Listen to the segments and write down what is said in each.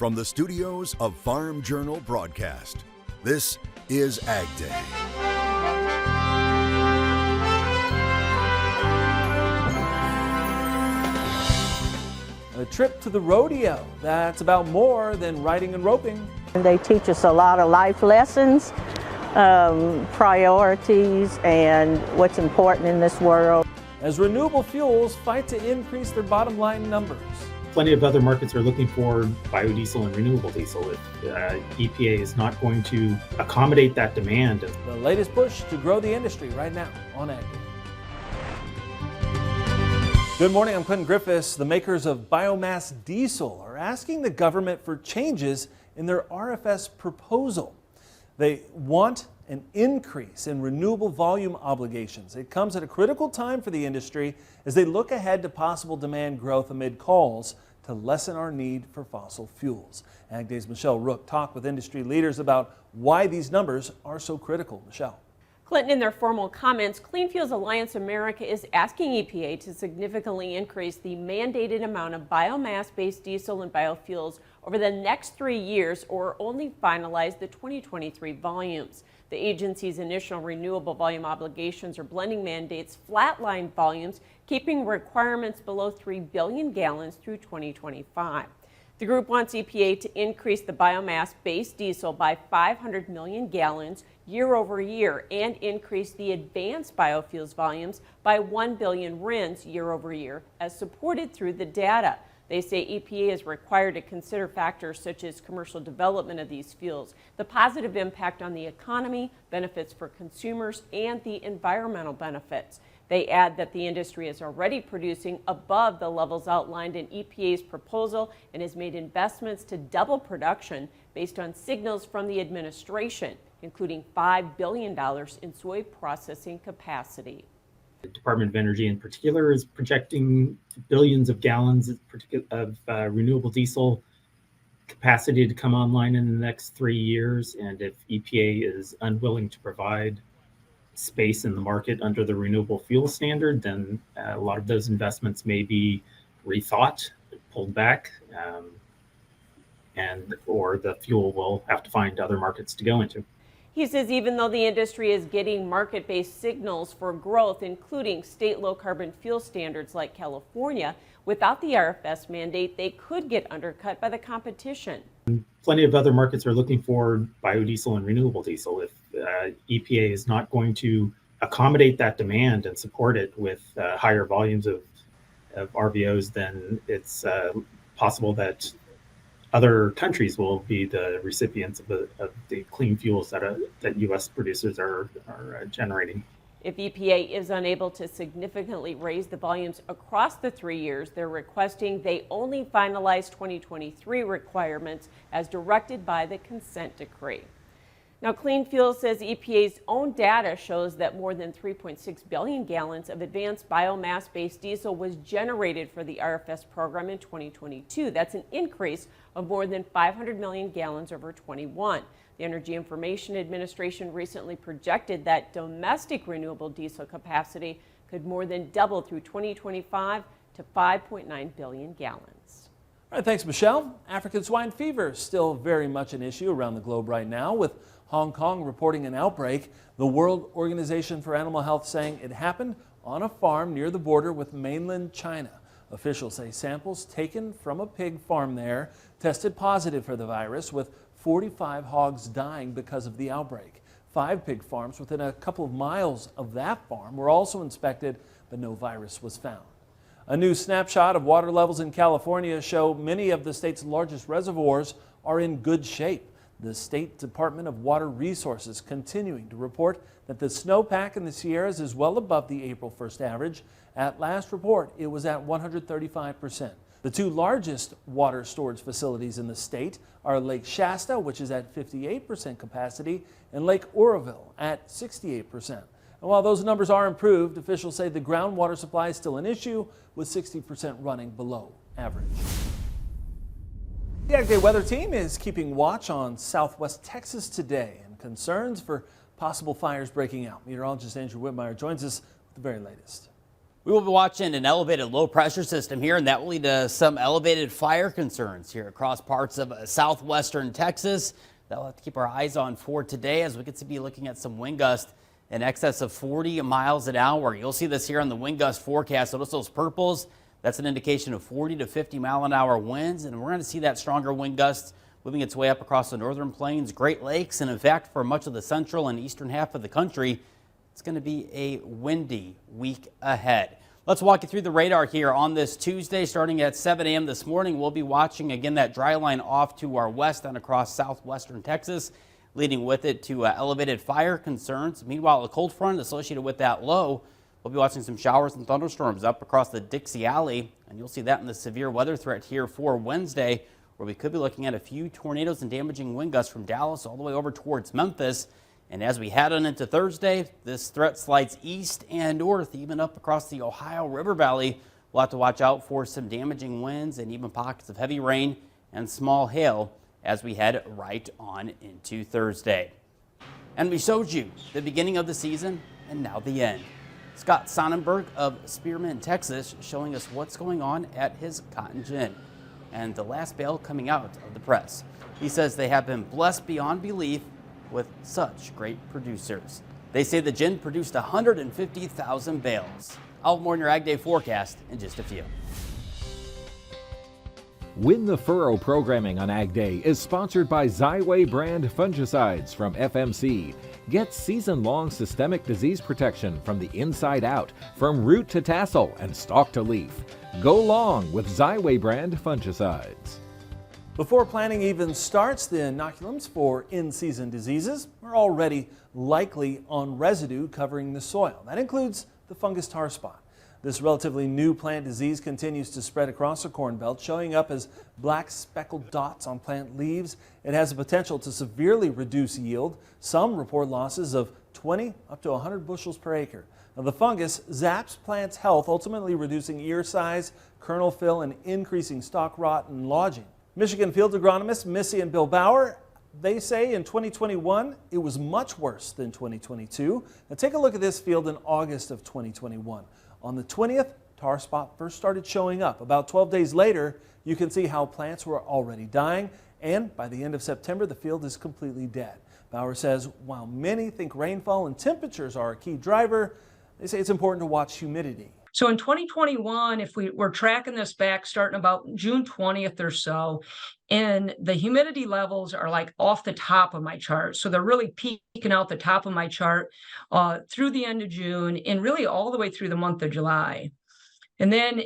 From the studios of Farm Journal Broadcast, this is AgDay. A trip to the rodeo, that's about more than riding and roping. They teach us a lot of life lessons, priorities, and what's important in this world. As renewable fuels fight to increase their bottom line numbers. Plenty of other markets are looking for biodiesel and renewable diesel. If EPA is not going to accommodate that demand. The latest push to grow the industry right now on AgDay. Good morning, I'm Clinton Griffiths. The makers of Biomass Diesel are asking the government for changes in their RFS proposal. They want an increase in renewable volume obligations. It comes at a critical time for the industry as they look ahead to possible demand growth amid calls to lessen our need for fossil fuels. AgDay's Michelle Rook talked with industry leaders about why these numbers are so critical. Michelle. Clinton, in their formal comments, Clean Fuels Alliance America is asking EPA to significantly increase the mandated amount of biomass-based diesel and biofuels over the next 3 years or only finalize the 2023 volumes. The agency's initial renewable volume obligations or blending mandates flatline volumes, keeping requirements below 3 billion gallons through 2025. The group wants EPA to increase the biomass-based diesel by 500 million gallons year over year and increase the advanced biofuels volumes by 1 billion RINs year over year as supported through the data. They say EPA is required to consider factors such as commercial development of these fuels, the positive impact on the economy, benefits for consumers, and the environmental benefits. They add that the industry is already producing above the levels outlined in EPA's proposal and has made investments to double production based on signals from the administration, including $5 billion in soy processing capacity. The Department of Energy in particular is projecting billions of gallons of renewable diesel capacity to come online in the next 3 years. And if EPA is unwilling to provide space in the market under the renewable fuel standard, then a lot of those investments may be rethought, pulled back, or the fuel will have to find other markets to go into. He says even though the industry is getting market-based signals for growth, including state low-carbon fuel standards like California, without the RFS mandate, they could get undercut by the competition. Plenty of other markets are looking for biodiesel and renewable diesel. If EPA is not going to accommodate that demand and support it with higher volumes of RVOs, then it's possible that other countries will be the recipients of the clean fuels that U.S. producers are generating. If EPA is unable to significantly raise the volumes across the 3 years, they're requesting they only finalize 2023 requirements as directed by the consent decree. Now, Clean Fuels says EPA's own data shows that more than 3.6 billion gallons of advanced biomass-based diesel was generated for the RFS program in 2022. That's an increase of more than 500 million gallons over 21. The Energy Information Administration recently projected that domestic renewable diesel capacity could more than double through 2025 to 5.9 billion gallons. All right, thanks, Michelle. African swine fever is still very much an issue around the globe right now, with Hong Kong reporting an outbreak. The World Organization for Animal Health saying it happened on a farm near the border with mainland China. Officials say samples taken from a pig farm there tested positive for the virus, with 45 hogs dying because of the outbreak. 5 pig farms within a couple of miles of that farm were also inspected, but no virus was found. A new snapshot of water levels in California show many of the state's largest reservoirs are in good shape. The State Department of Water Resources continuing to report that the snowpack in the Sierras is well above the April 1st average. At last report, it was at 135%. The 2 largest water storage facilities in the state are Lake Shasta, which is at 58% capacity, and Lake Oroville at 68%. And while those numbers are improved, officials say the groundwater supply is still an issue, with 60% running below average. The AgDay weather team is keeping watch on southwest Texas today and concerns for possible fires breaking out. Meteorologist Andrew Whitmire joins us with the very latest. We will be watching an elevated low pressure system here, and that will lead to some elevated fire concerns here across parts of southwestern Texas. That we'll have to keep our eyes on for today, as we could be looking at some wind gusts in excess of 40 miles an hour. You'll see this here on the wind gust forecast. Notice those purples. That's an indication of 40 to 50 mile an hour winds, and we're going to see that stronger wind gusts moving its way up across the northern plains, Great Lakes, and in fact, for much of the central and eastern half of the country, it's going to be a windy week ahead. Let's walk you through the radar here on this Tuesday. Starting at 7 a.m. this morning, we'll be watching again that dry line off to our west and across southwestern Texas, leading with it to elevated fire concerns. Meanwhile, a cold front associated with that low. We'll be watching some showers and thunderstorms up across the Dixie Alley, and you'll see that in the severe weather threat here for Wednesday, where we could be looking at a few tornadoes and damaging wind gusts from Dallas all the way over towards Memphis. And as we head on into Thursday, this threat slides east and north, even up across the Ohio River Valley. We'll have to watch out for some damaging winds and even pockets of heavy rain and small hail as we head right on into Thursday. And we showed you the beginning of the season and now the end. Scott Sonnenberg of Spearmint, Texas, showing us what's going on at his cotton gin and the last bale coming out of the press. He says they have been blessed beyond belief with such great producers. They say the gin produced 150,000 bales. I'll have more in your Ag Day forecast in just a few. Win the Furrow programming on Ag Day is sponsored by Xyway brand fungicides from FMC. Get season-long systemic disease protection from the inside out, from root to tassel and stalk to leaf. Go long with Xyway brand fungicides. Before planting even starts, the inoculums for in-season diseases are already likely on residue covering the soil. That includes the fungus tar spot. This relatively new plant disease continues to spread across the Corn Belt, showing up as black speckled dots on plant leaves. It has the potential to severely reduce yield. Some report losses of 20 up to 100 bushels per acre. Now, the fungus zaps plants' health, ultimately reducing ear size, kernel fill, and increasing stalk rot and lodging. Michigan field agronomists Missy and Bill Bauer, they say in 2021 it was much worse than 2022. Now take a look at this field in August of 2021. On the 20th, tar spot first started showing up. About 12 days later, you can see how plants were already dying, and by the end of September, the field is completely dead. Bauer says while many think rainfall and temperatures are a key driver, they say it's important to watch humidity. So in 2021, if we're tracking this back starting about June 20th or so, and the humidity levels are like off the top of my chart. So they're really peaking out the top of my chart through the end of June and really all the way through the month of July. And then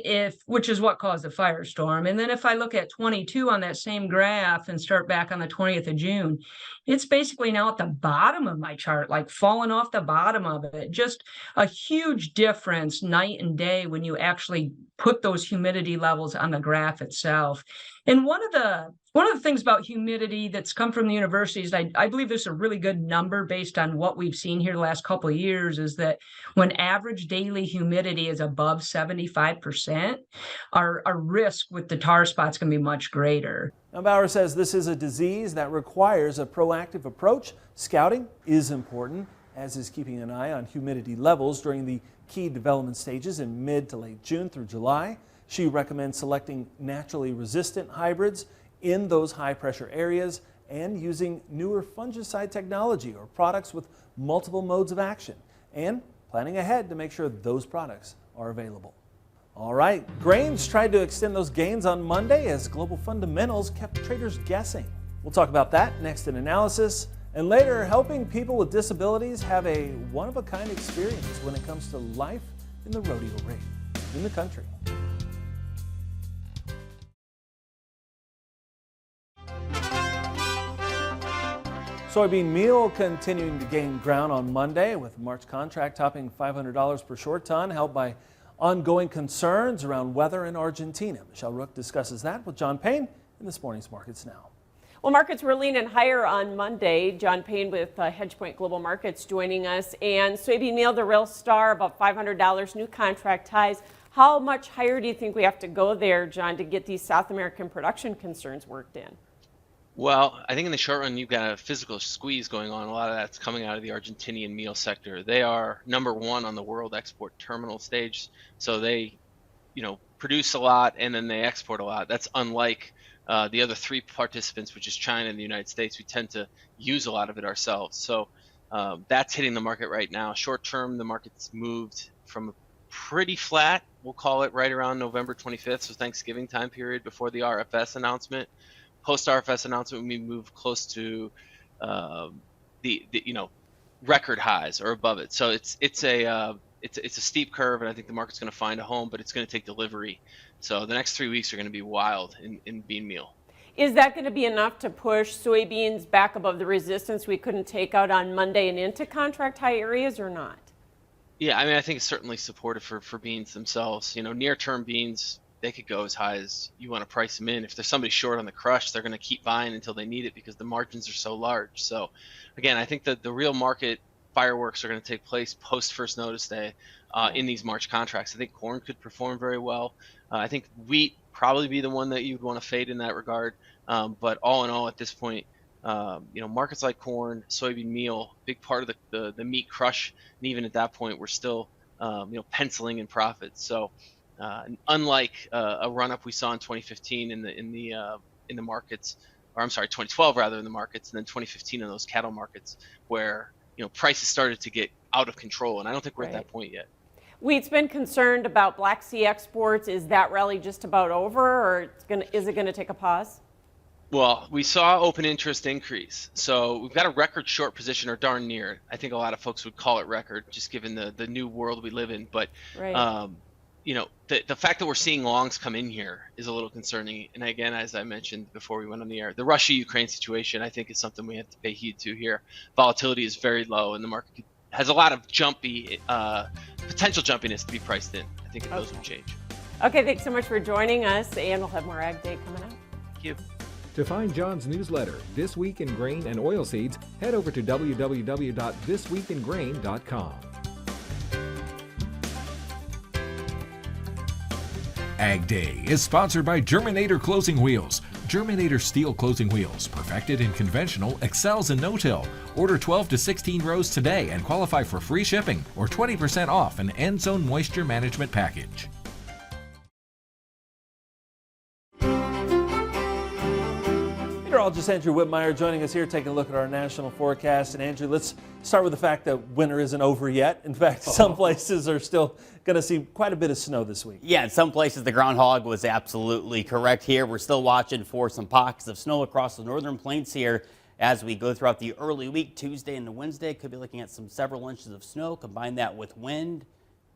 which is what caused the firestorm. And then if I look at 22 on that same graph and start back on the 20th of June, it's basically now at the bottom of my chart, like falling off the bottom of it. Just a huge difference night and day when you actually put those humidity levels on the graph itself. And one of the things about humidity that's come from the universities, I believe this is a really good number based on what we've seen here the last couple of years, is that when average daily humidity is above 75%, our risk with the tar spot is going to be much greater. Now, Bauer says this is a disease that requires a proactive approach. Scouting is important, as is keeping an eye on humidity levels during the key development stages in mid to late June through July. She recommends selecting naturally resistant hybrids in those high pressure areas and using newer fungicide technology or products with multiple modes of action, and planning ahead to make sure those products are available. All right, grains tried to extend those gains on Monday as global fundamentals kept traders guessing. We'll talk about that next in analysis, and later helping people with disabilities have a one-of-a-kind experience when it comes to life in the rodeo ring in the country. Soybean meal continuing to gain ground on Monday, with March contract topping $500 per short ton, helped by ongoing concerns around weather in Argentina. Michelle Rook discusses that with John Payne in this morning's Markets Now. Well, markets were leaning higher on Monday. John Payne with HedgePoint Global Markets joining us. And soybean meal, the real star, about $500, new contract highs. How much higher do you think we have to go there, John, to get these South American production concerns worked in? Well, I think in the short run, you've got a physical squeeze going on. A lot of that's coming out of the Argentinian meal sector. They are #1 on the world export terminal stage. So they, produce a lot and then they export a lot. That's unlike the other three participants, which is China and the United States. We tend to use a lot of it ourselves. So that's hitting the market right now. Short term, the market's moved from a pretty flat, we'll call it, right around November 25th, so Thanksgiving time period before the RFS announcement. Post RFS announcement, we move close to the record highs or above it. So it's a steep curve, and I think the market's going to find a home, but it's going to take delivery. So the next 3 weeks are going to be wild in bean meal. Is that going to be enough to push soybeans back above the resistance we couldn't take out on Monday and into contract high areas, or not? Yeah, I mean, I think it's certainly supportive for beans themselves. Near-term beans, they could go as high as you want to price them in. If there's somebody short on the crush, they're going to keep buying until they need it because the margins are so large. So, again, I think that the real market fireworks are going to take place post first notice day in these March contracts. I think corn could perform very well. I think wheat probably be the one that you'd want to fade in that regard. But all in all, at this point, markets like corn, soybean meal, big part of the meat crush, and even at that point, we're still penciling in profits. So unlike a run up we saw in 2015 in the markets, or I'm sorry, 2012 rather, in the markets, and then 2015 in those cattle markets where prices started to get out of control, and I don't think we're at that point yet. Wheat's been concerned about Black Sea exports. Is that rally just about over, or is it going to take a pause? Well, we saw open interest increase. So we've got a record short position, or darn near it. I think a lot of folks would call it record, just given the new world we live in. But, right. The fact that we're seeing longs come in here is a little concerning. And again, as I mentioned before we went on the air, the Russia-Ukraine situation, I think, is something we have to pay heed to here. Volatility is very low, and the market has a lot of potential jumpiness to be priced in. I think those will change. Okay, thanks so much for joining us, and we'll have more Ag Day coming up. Thank you. To find John's newsletter, This Week in Grain and Oilseeds, head over to www.thisweekingrain.com. Ag Day is sponsored by Germinator Closing Wheels. Germinator steel closing wheels, perfected in conventional, excels in no-till. Order 12 to 16 rows today and qualify for free shipping or 20% off an end zone moisture management package. Meteorologist Andrew Whitmire joining us here, taking a look at our national forecast. And Andrew, let's start with the fact that winter isn't over yet. In fact, some places are still going to see quite a bit of snow this week. Yeah, in some places the groundhog was absolutely correct here. We're still watching for some pockets of snow across the northern plains here as we go throughout the early week. Tuesday and Wednesday could be looking at some several inches of snow. Combine that with wind,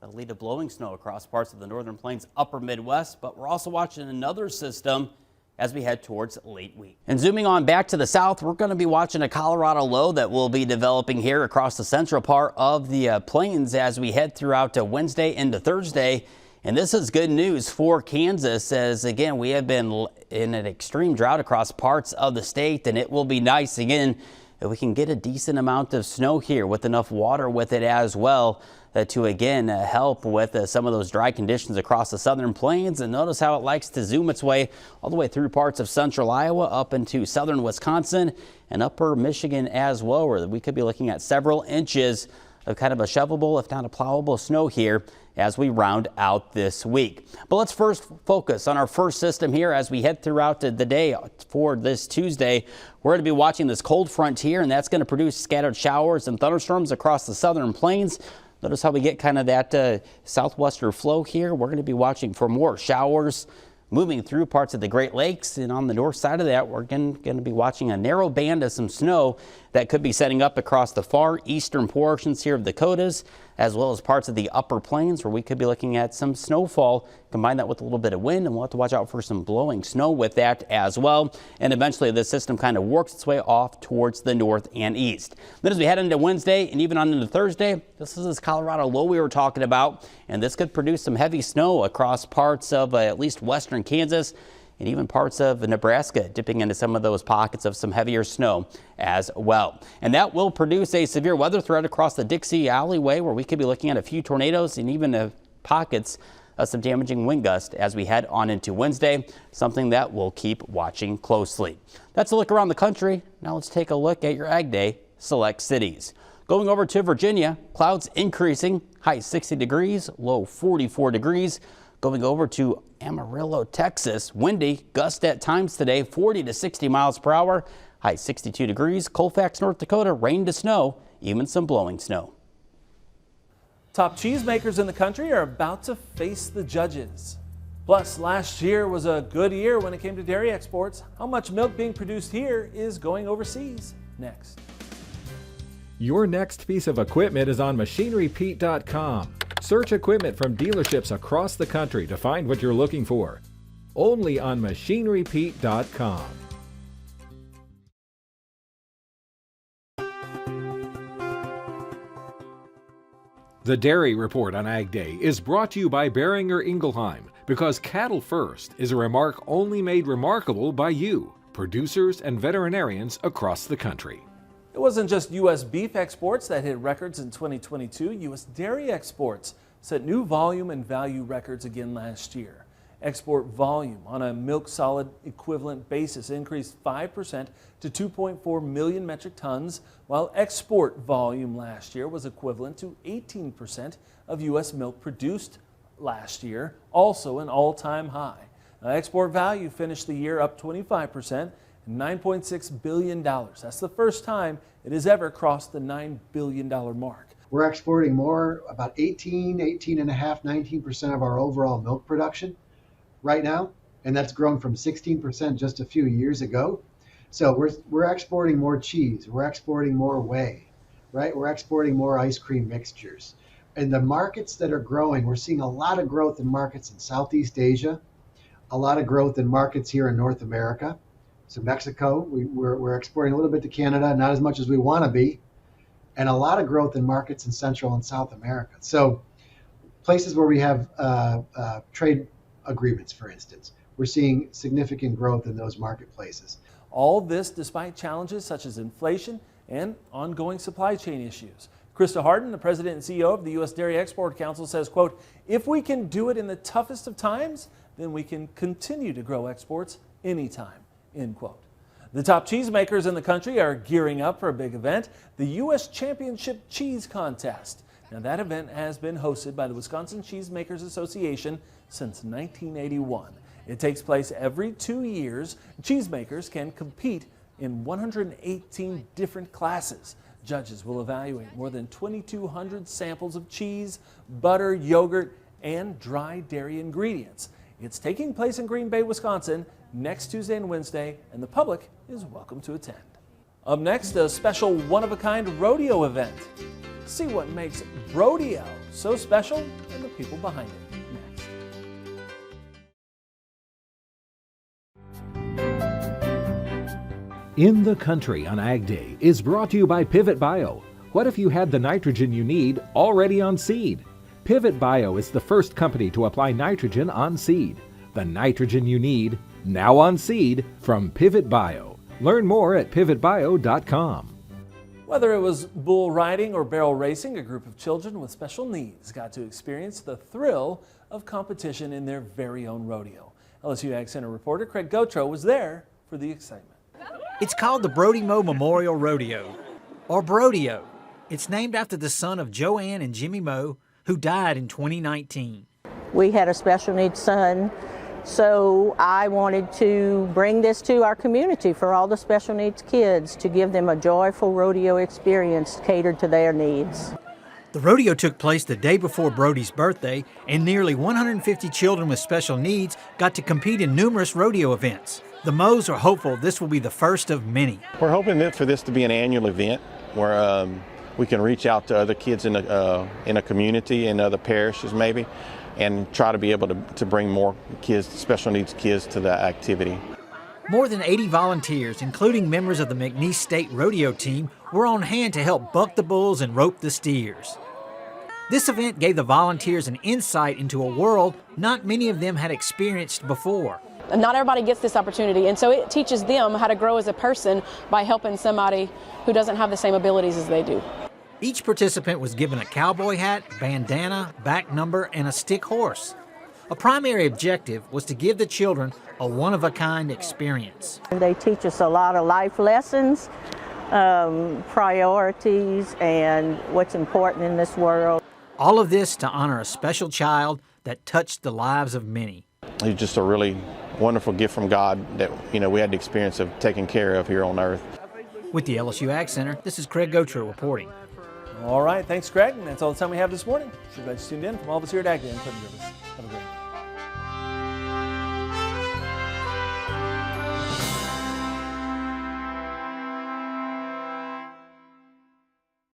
that'll lead to blowing snow across parts of the northern plains, upper Midwest. But we're also watching another system as we head towards late week. And zooming on back to the south, we're going to be watching a Colorado low that will be developing here across the central part of the plains as we head throughout to Wednesday into Thursday. And this is good news for Kansas, as again, we have been in an extreme drought across parts of the state, and it will be nice again if we can get a decent amount of snow here with enough water with it as well to again help with some of those dry conditions across the southern plains. And notice how it likes to zoom its way all the way through parts of central Iowa up into southern Wisconsin and upper Michigan as well, where we could be looking at several inches of kind of a shovelable, if not a plowable snow here as we round out this week. But let's first focus on our first system here as we head throughout the day for this Tuesday. We're going to be watching this cold front here, and that's going to produce scattered showers and thunderstorms across the southern plains. Notice how we get kind of that southwestern flow here. We're going to be watching for more showers moving through parts of the Great Lakes, and on the north side of that, we're going to be watching a narrow band of some snow that could be setting up across the far eastern portions here of the Dakotas, as well as parts of the upper plains, where we could be looking at some snowfall. Combine that with a little bit of wind, and we'll have to watch out for some blowing snow with that as well. And eventually this system kind of works its way off towards the north and east. Then as we head into Wednesday and even on into Thursday, this is this Colorado low we were talking about, and this could produce some heavy snow across parts of at least western Kansas and even parts of Nebraska, dipping into some of those pockets of some heavier snow as well. And that will produce a severe weather threat across the Dixie alleyway, where we could be looking at a few tornadoes and even pockets some damaging wind gusts as we head on into Wednesday, something that we'll keep watching closely. That's a look around the country. Now let's take a look at your AgDay select cities. Going over to Virginia, clouds increasing, high 60 degrees, low 44 degrees. Going over to Amarillo, Texas, windy, gust at times today, 40 to 60 miles per hour, high 62 degrees. Colfax, North Dakota, rain to snow, even some blowing snow. Top cheesemakers in the country are about to face the judges. Plus, last year was a good year when it came to dairy exports. How much milk being produced here is going overseas? Next. Your next piece of equipment is on machinerypete.com. Search equipment from dealerships across the country to find what you're looking for. Only on machinerypete.com. The Dairy Report on Ag Day is brought to you by Beringer Ingelheim, because cattle first is a remark only made remarkable by you, producers and veterinarians across the country. It wasn't just U.S. beef exports that hit records in 2022. U.S. dairy exports set new volume and value records again last year. Export volume on a milk solid equivalent basis increased 5% to 2.4 million metric tons, while export volume last year was equivalent to 18% of U.S. milk produced last year, also an all-time high. Now, export value finished the year up 25%. $9.6 billion. That's the first time it has ever crossed the $9 billion mark. We're exporting more, about 18.5%, 19% of our overall milk production right now, and that's grown from 16% just a few years ago. So we're exporting more cheese, we're exporting more whey, right? We're exporting more ice cream mixtures. And the markets that are growing, we're seeing a lot of growth in markets in Southeast Asia, a lot of growth in markets here in North America. So Mexico, we're exporting a little bit to Canada, not as much as we want to be, and a lot of growth in markets in Central and South America. So places where we have trade agreements, for instance, we're seeing significant growth in those marketplaces. All this despite challenges such as inflation and ongoing supply chain issues. Krista Harden, the president and CEO of the U.S. Dairy Export Council, says, quote, "If we can do it in the toughest of times, then we can continue to grow exports anytime." End quote. The top cheesemakers in the country are gearing up for a big event, the U.S. Championship Cheese Contest. Now, that event has been hosted by the Wisconsin Cheesemakers Association since 1981. It takes place every 2 years. Cheesemakers can compete in 118 different classes. Judges will evaluate more than 2,200 samples of cheese, butter, yogurt, and dry dairy ingredients. It's taking place in Green Bay, Wisconsin, next Tuesday and Wednesday, and the public is welcome to attend. Up next, a special one-of-a-kind rodeo event. See what makes Rodeo so special and the people behind it next. In the Country on Ag Day is brought to you by Pivot Bio. What if you had the nitrogen you need already on seed? Pivot Bio is the first company to apply nitrogen on seed. The nitrogen you need, now on seed, from Pivot Bio. Learn more at pivotbio.com. Whether it was bull riding or barrel racing, a group of children with special needs got to experience the thrill of competition in their very own rodeo. LSU Ag Center reporter Craig Gautreaux was there for the excitement. It's called the Brody Moe Memorial Rodeo, or Rodeo. It's named after the son of Joanne and Jimmy Moe, who died in 2019. We had a special needs son, so I wanted to bring this to our community for all the special needs kids to give them a joyful rodeo experience catered to their needs. The rodeo took place the day before Brody's birthday, and nearly 150 children with special needs got to compete in numerous rodeo events. The Moes are hopeful this will be the first of many. We're hoping for this to be an annual event where we can reach out to other kids in a community, in other parishes maybe, and try to be able to bring more kids, special needs kids, to the activity. More than 80 volunteers, including members of the McNeese State Rodeo team, were on hand to help buck the bulls and rope the steers. This event gave the volunteers an insight into a world not many of them had experienced before. Not everybody gets this opportunity, and so it teaches them how to grow as a person by helping somebody who doesn't have the same abilities as they do. Each participant was given a cowboy hat, bandana, back number, and a stick horse. A primary objective was to give the children a one-of-a-kind experience. They teach us a lot of life lessons, priorities, and what's important in this world. All of this to honor a special child that touched the lives of many. He's just a really wonderful gift from God that, we had the experience of taking care of here on earth. With the LSU Ag Center, this is Craig Gautreaux reporting. All right, thanks, Craig. And that's all the time we have this morning. So glad you tuned in. From all of us here at AgDay, I'm Kevin Griffiths. Have a great day.